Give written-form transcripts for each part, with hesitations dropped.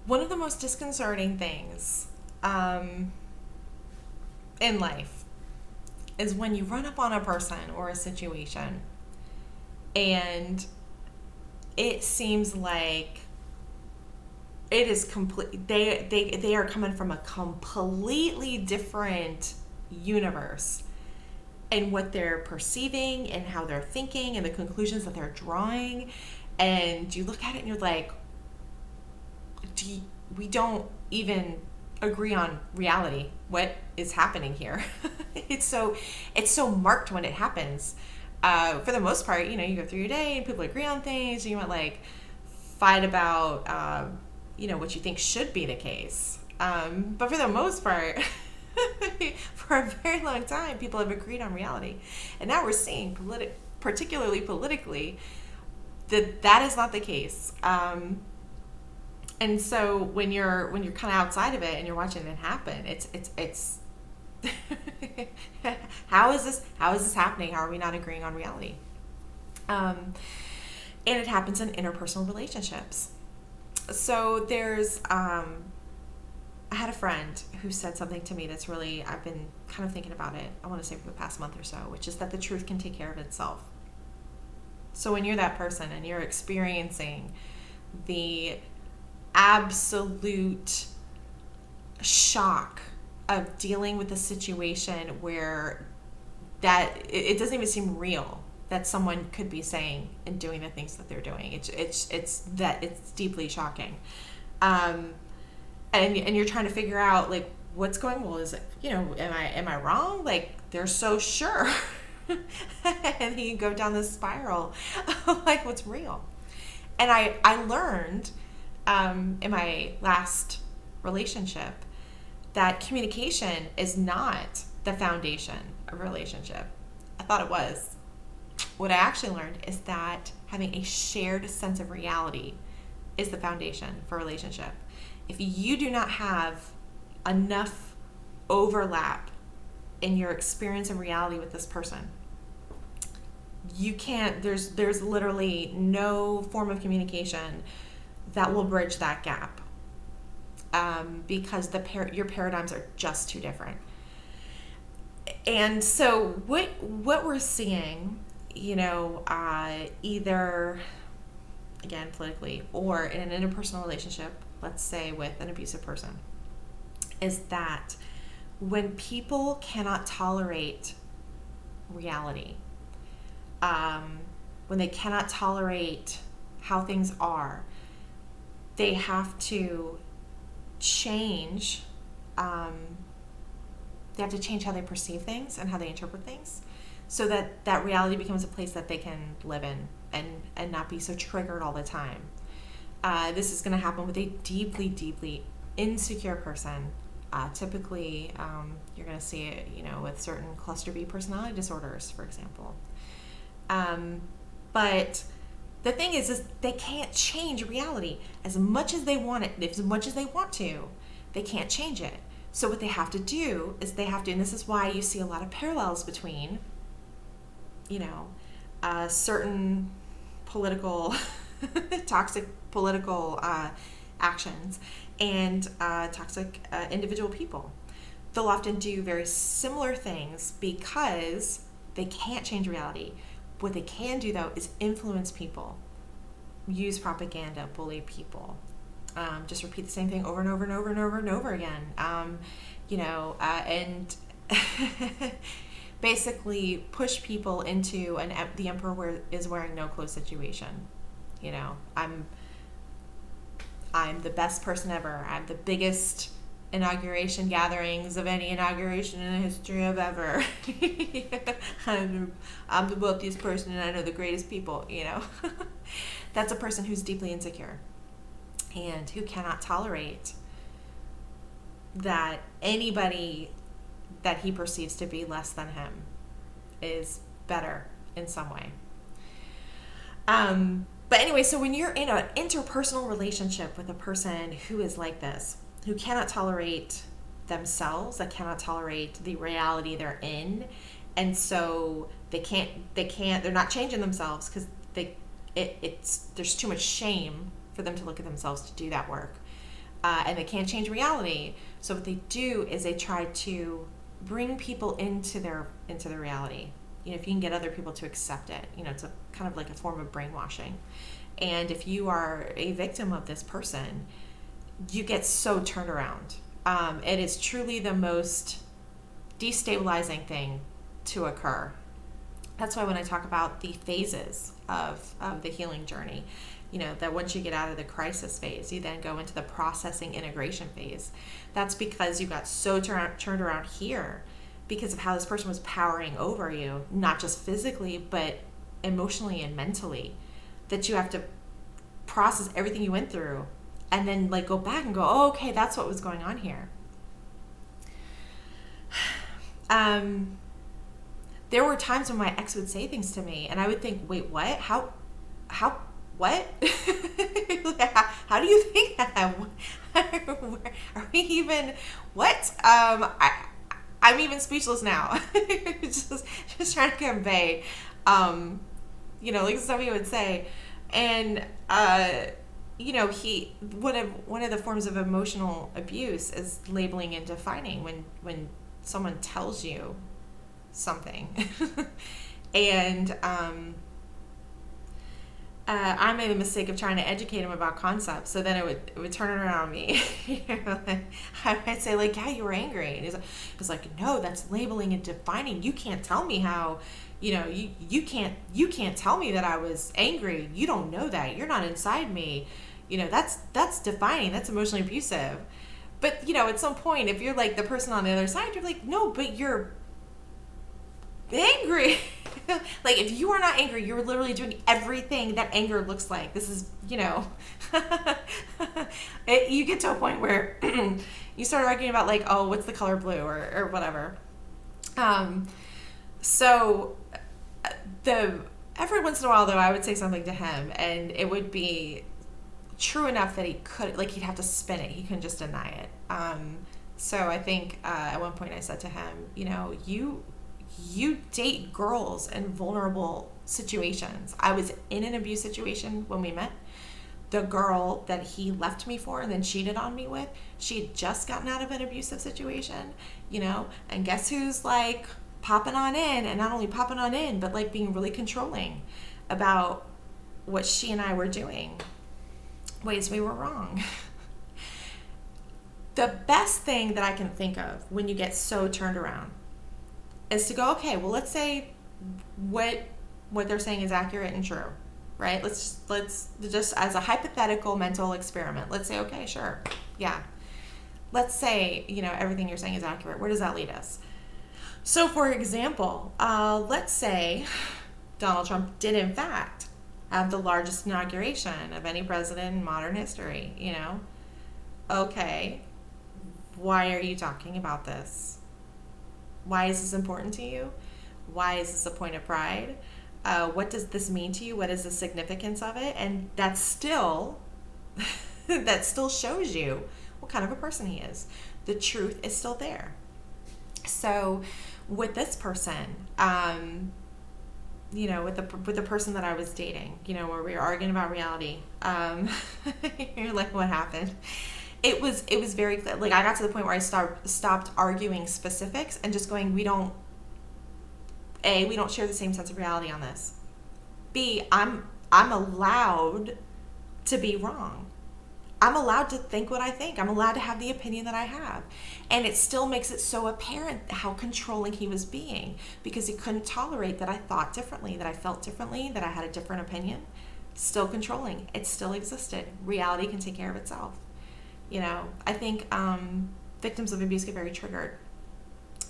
One of the most disconcerting things in life is when you run up on a person or a situation and it seems like it is complete. They are coming from a completely different universe and what they're perceiving and how they're thinking and the conclusions that they're drawing, and you look at it and you're like, we don't even agree on reality. What is happening here? It's so marked when it happens. For the most part, you go through your day and people agree on things, and you might like fight about what you think should be the case. But for the most part, for a very long time, people have agreed on reality, and now we're seeing particularly politically, that is not the case. And so when you're kind of outside of it and you're watching it happen, it's how is this happening? How are we not agreeing on reality? And it happens in interpersonal relationships. So there's I had a friend who said something to me that's really, I've been kind of thinking about it, I want to say for the past month or so, which is that the truth can take care of itself. So when you're that person and you're experiencing the absolute shock of dealing with a situation where that it doesn't even seem real that someone could be saying and doing the things that they're doing, it's deeply shocking. And you're trying to figure out like what's going on. Is it, am I wrong? Like they're so sure. And you go down this spiral of like what's real. And I learned in my last relationship that communication is not the foundation of a relationship. I thought it was. What I actually learned is that having a shared sense of reality is the foundation for a relationship. If you do not have enough overlap in your experience of reality with this person, you can't, there's literally no form of communication that will bridge that gap, because your paradigms are just too different. And so what we're seeing, either again politically or in an interpersonal relationship, let's say with an abusive person, is that when people cannot tolerate reality, when they cannot tolerate how things are, they have to change. They have to change how they perceive things and how they interpret things, so that reality becomes a place that they can live in and not be so triggered all the time. This is going to happen with a deeply, deeply insecure person. Typically, you're going to see it, with certain cluster B personality disorders, for example. But the thing is they can't change reality as much as they want it, as much as they want to. They can't change it. So what they have to do is and this is why you see a lot of parallels between, certain political, toxic political actions and toxic individual people. They'll often do very similar things because they can't change reality. What they can do, though, is influence people, use propaganda, bully people, just repeat the same thing over and over and over and over and over again, and basically push people into the emperor is wearing no clothes situation. I'm the best person ever. I'm the biggest inauguration gatherings of any inauguration in the history of ever. I'm the wealthiest person and I know the greatest people, That's a person who's deeply insecure and who cannot tolerate that anybody that he perceives to be less than him is better in some way. But anyway, so when you're in an interpersonal relationship with a person who is like this, who cannot tolerate themselves, that cannot tolerate the reality they're in, and so they're not changing themselves because there's too much shame for them to look at themselves to do that work. and they can't change reality. So what they do is they try to bring people into their reality. If you can get other people to accept it, it's a kind of like a form of brainwashing. And if you are a victim of this person, you get so turned around. It is truly the most destabilizing thing to occur. That's why when I talk about the phases of the healing journey, that once you get out of the crisis phase, you then go into the processing integration phase. That's because you got so turned around here because of how this person was powering over you, not just physically, but emotionally and mentally, that you have to process everything you went through and then go back and go, oh, okay, that's what was going on here. There were times when my ex would say things to me and I would think, wait, what? How, what? How do you think that? Are we even, what? I'm even speechless now. just trying to convey, like somebody would say. And, one of the forms of emotional abuse is labeling and defining when someone tells you something. And I made the mistake of trying to educate him about concepts, so then it would turn it around on me. I'd say yeah, you were angry, and he's like, no, that's labeling and defining. You can't tell me how, you can't tell me that I was angry. You don't know that. You're not inside me. That's defining. That's emotionally abusive. But at some point, if you're the person on the other side, you're like, no, but you're angry. If you are not angry, you're literally doing everything that anger looks like. This is, you get to a point where you start arguing about oh, what's the color blue or whatever. So every once in a while though, I would say something to him and it would be true enough that he could, he'd have to spin it. He couldn't just deny it. So I think at one point I said to him, you date girls in vulnerable situations. I was in an abuse situation when we met. The girl that he left me for and then cheated on me with, she had just gotten out of an abusive situation, and guess who's popping on in, and not only popping on in, but being really controlling about what she and I were doing, ways we were wrong. The best thing that I can think of when you get so turned around is to go, okay, well, let's say what they're saying is accurate and true, right? Let's just as a hypothetical mental experiment, let's say, okay, sure, yeah. Let's say, everything you're saying is accurate. Where does that lead us? So, for example, let's say Donald Trump did, in fact, have the largest inauguration of any president in modern history, Okay, why are you talking about this? Why is this important to you? Why is this a point of pride? What does this mean to you? What is the significance of it? And that still shows you what kind of a person he is. The truth is still there. So with this person, with the person that I was dating, where we were arguing about reality, you're like, what happened? It was very clear. I got to the point where I stopped arguing specifics and just going, we don't share the same sense of reality on this. B, I'm allowed to be wrong. I'm allowed to think what I think. I'm allowed to have the opinion that I have. And it still makes it so apparent how controlling he was being, because he couldn't tolerate that I thought differently, that I felt differently, that I had a different opinion. Still controlling. It still existed. Reality can take care of itself. I think victims of abuse get very triggered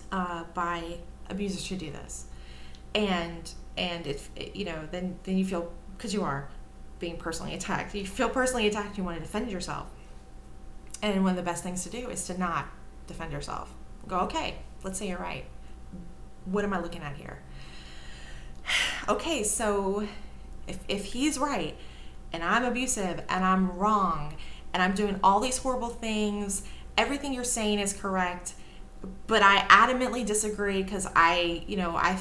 by abusers who do this, and if then you feel, because you are being personally attacked, you feel personally attacked. You want to defend yourself, and one of the best things to do is to not defend yourself. Go, okay, let's say you're right. What am I looking at here? Okay, so if he's right and I'm abusive and I'm wrong and I'm doing all these horrible things, everything you're saying is correct, but I adamantly disagree because I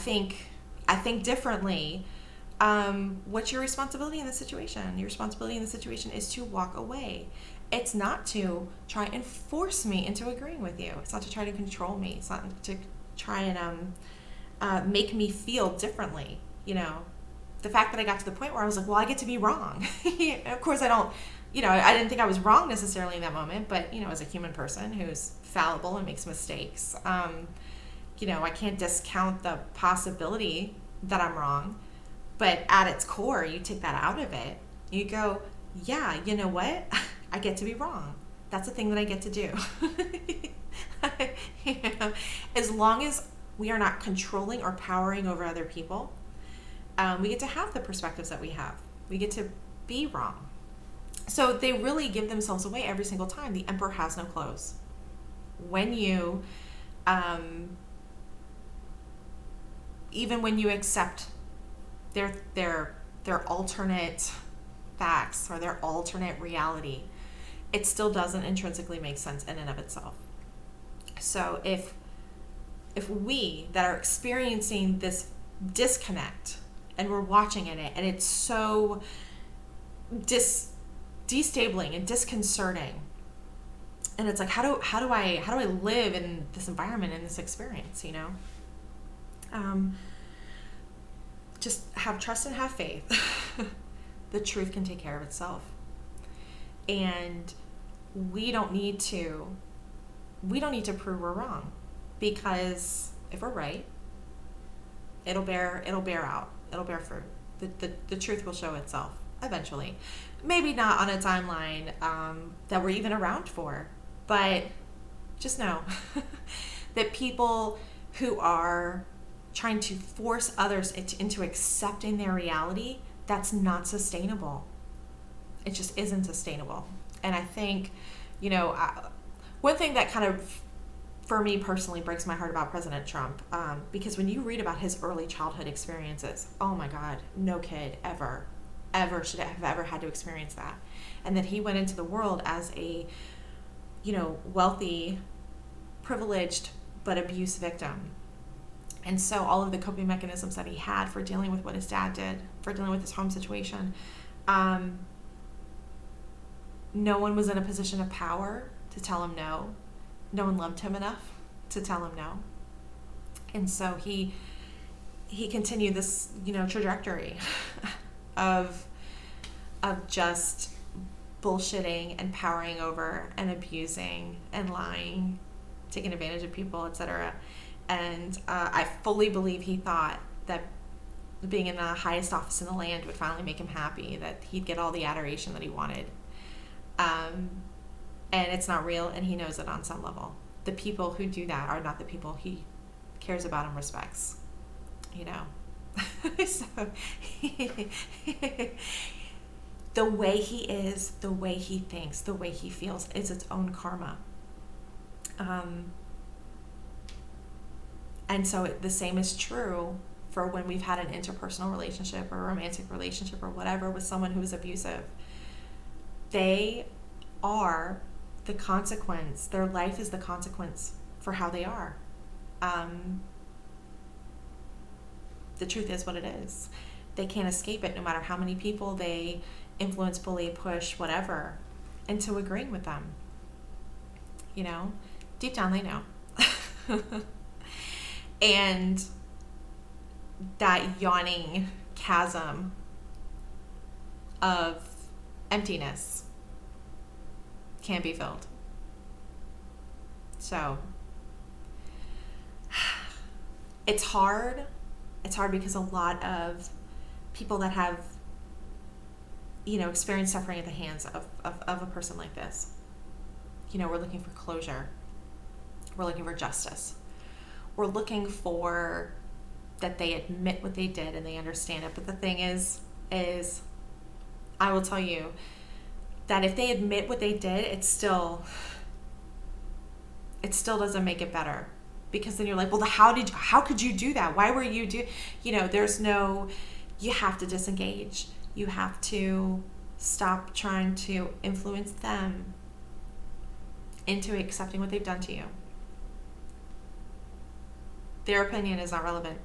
think differently. What's your responsibility in the situation? Your responsibility in the situation is to walk away. It's not to try and force me into agreeing with you. It's not to try to control me. It's not to try and make me feel differently. The fact that I got to the point where I was like, well, I get to be wrong. Of course, I don't, I didn't think I was wrong necessarily in that moment, but, as a human person who's fallible and makes mistakes, I can't discount the possibility that I'm wrong. But at its core, you take that out of it. You go, yeah, you know what? I get to be wrong. That's a thing that I get to do. As long as we are not controlling or powering over other people, we get to have the perspectives that we have. We get to be wrong. So they really give themselves away every single time. The emperor has no clothes. When you, even when you accept their alternate facts or their alternate reality, it still doesn't intrinsically make sense in and of itself. So if we that are experiencing this disconnect and we're watching it and it's so destabling and disconcerting, and it's like, how do I live in this environment, in this experience, just have trust and have faith. The truth can take care of itself. And we don't need to prove we're wrong, because if we're right, it'll bear out. It'll bear fruit. The truth will show itself eventually. Maybe not on a timeline that we're even around for, but just know that people who are trying to force others into accepting their reality, that's not sustainable. It just isn't sustainable. And I think, one thing that kind of, for me personally, breaks my heart about President Trump, because when you read about his early childhood experiences, oh my God, no kid ever should have ever had to experience that. And that he went into the world as a, wealthy, privileged, but abuse victim. And so all of the coping mechanisms that he had for dealing with what his dad did, for dealing with his home situation, no one was in a position of power to tell him no. No one loved him enough to tell him no. And so he continued this, trajectory of just bullshitting and powering over and abusing and lying, taking advantage of people, etc. And I fully believe he thought that being in the highest office in the land would finally make him happy, that he'd get all the adoration that he wanted. And it's not real, and he knows it on some level. The people who do that are not the people he cares about and respects, So the way he is, the way he thinks, the way he feels is its own karma. And so the same is true for when we've had an interpersonal relationship or a romantic relationship or whatever with someone who is abusive. They are the consequence. Their life is the consequence for how they are. The truth is what it is. They can't escape it, no matter how many people they influence, bully, push, whatever, into agreeing with them. Deep down they know. And that yawning chasm of emptiness can't be filled. So it's hard. It's hard because a lot of people that have, experienced suffering at the hands of a person like this, we're looking for closure. We're looking for justice. We're looking for that they admit what they did and they understand it. But the thing is I will tell you that if they admit what they did, it still doesn't make it better. Because then you're like, well, how could you do that? Why were you you have to disengage. You have to stop trying to influence them into accepting what they've done to you. Their opinion is not relevant.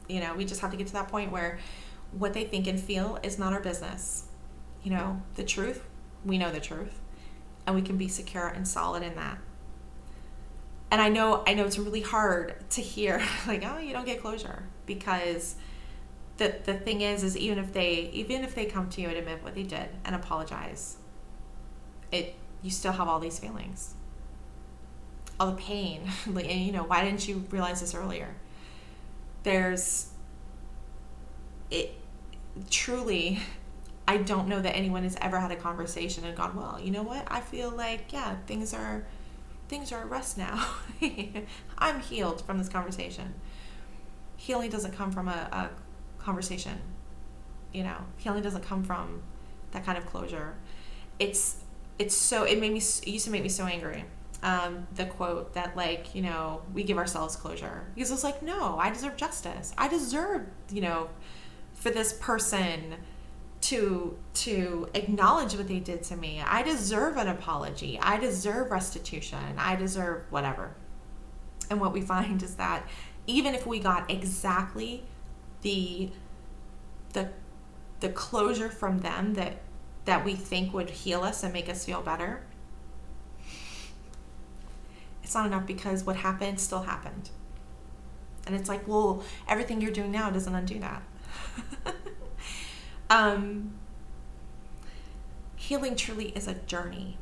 We just have to get to that point where what they think and feel is not our business. The truth, we know the truth, and we can be secure and solid in that. And I know it's really hard to hear, like, oh, you don't get closure, because the thing is even if they come to you and admit what they did and apologize, you still have all these feelings, all the pain. And why didn't you realize this earlier? Truly, I don't know that anyone has ever had a conversation and gone, well, you know what? I feel like, yeah, things are at rest now. I'm healed from this conversation. Healing doesn't come from a conversation. Healing doesn't come from that kind of closure. It used to make me so angry. The quote that, like, we give ourselves closure, because it's like, no, I deserve justice. I deserve, for this person to acknowledge what they did to me. I deserve an apology. I deserve restitution. I deserve whatever. And what we find is that even if we got exactly the closure from them that we think would heal us and make us feel better, it's not enough, because what happened still happened. And it's like, well, everything you're doing now doesn't undo that. Healing truly is a journey.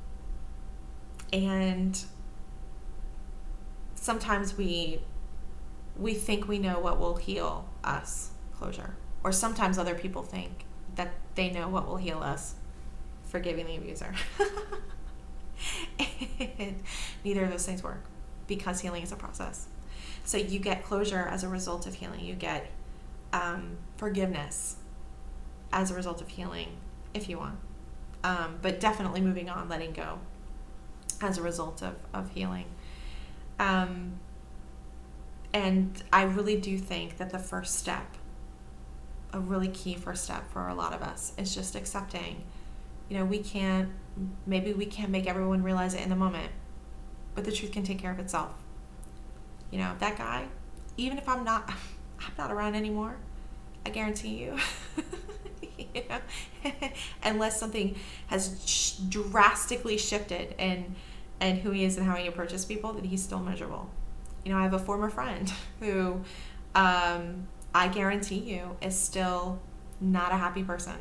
And sometimes we think we know what will heal us, closure. Or sometimes other people think that they know what will heal us, forgiving the abuser. And neither of those things work, because healing is a process. So you get closure as a result of healing. You get forgiveness as a result of healing, if you want. But definitely moving on, letting go, as a result of healing. And I really do think that the first step, a really key first step for a lot of us, is just accepting, maybe we can't make everyone realize it in the moment, but the truth can take care of itself. That guy, even if I'm not around anymore, I guarantee you, unless something has drastically shifted in who he is and how he approaches people, that he's still miserable. I have a former friend who, I guarantee you, is still not a happy person.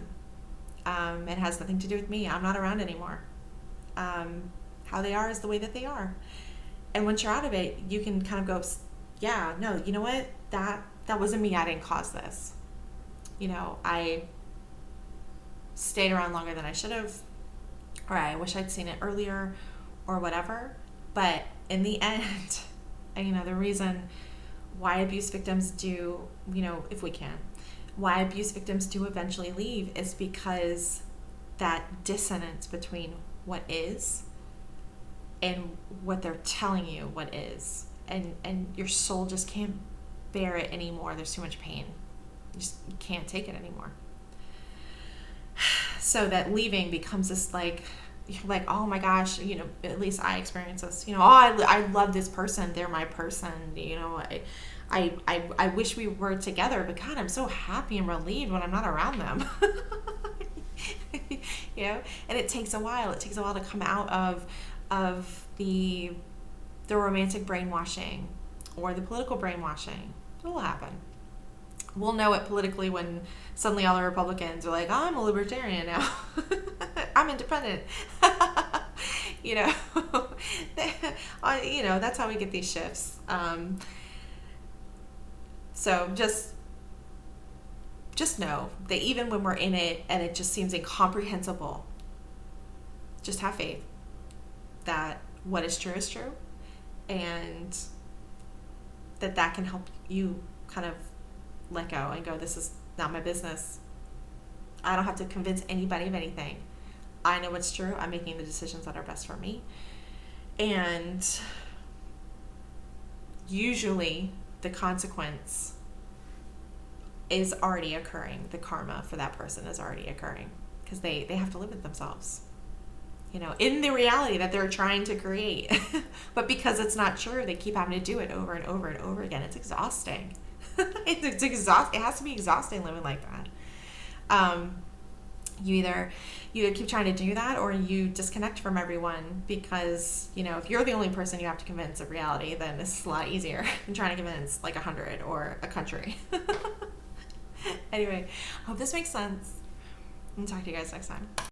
It has nothing to do with me. I'm not around anymore. How they are is the way that they are. And once you're out of it, you can kind of go, yeah, no, you know what? That wasn't me. I didn't cause this. I stayed around longer than I should have, or I wish I'd seen it earlier, or whatever. But in the end, the reason why abuse victims do, if we can, why abuse victims do eventually leave is because that dissonance between what is and what they're telling you what is, and your soul just can't bear it anymore. There's too much pain. You can't take it anymore. So that leaving becomes this like, oh my gosh, at least I experience this, I love this person. They're my person. I wish we were together, but God, I'm so happy and relieved when I'm not around them. And it takes a while. It takes a while to come out of the romantic brainwashing or the political brainwashing. It will happen. We'll know it politically when suddenly all the Republicans are like, oh, I'm a libertarian now. I'm independent. That's how we get these shifts. So just know that even when we're in it and it just seems incomprehensible, just have faith that what is true, and that can help you kind of let go and go, this is not my business. I don't have to convince anybody of anything. I know what's true. I'm making the decisions that are best for me. And usually the consequence is already occurring. The karma for that person is already occurring, because they have to live with themselves, in the reality that they're trying to create. But because it's not true, they keep having to do it over and over and over again. It's exhausting. It's exhausting. It has to be exhausting living like that. You either keep trying to do that, or you disconnect from everyone, because if you're the only person you have to convince of reality, then it's a lot easier than trying to convince like 100 or a country. Anyway, I hope this makes sense, and talk to you guys next time.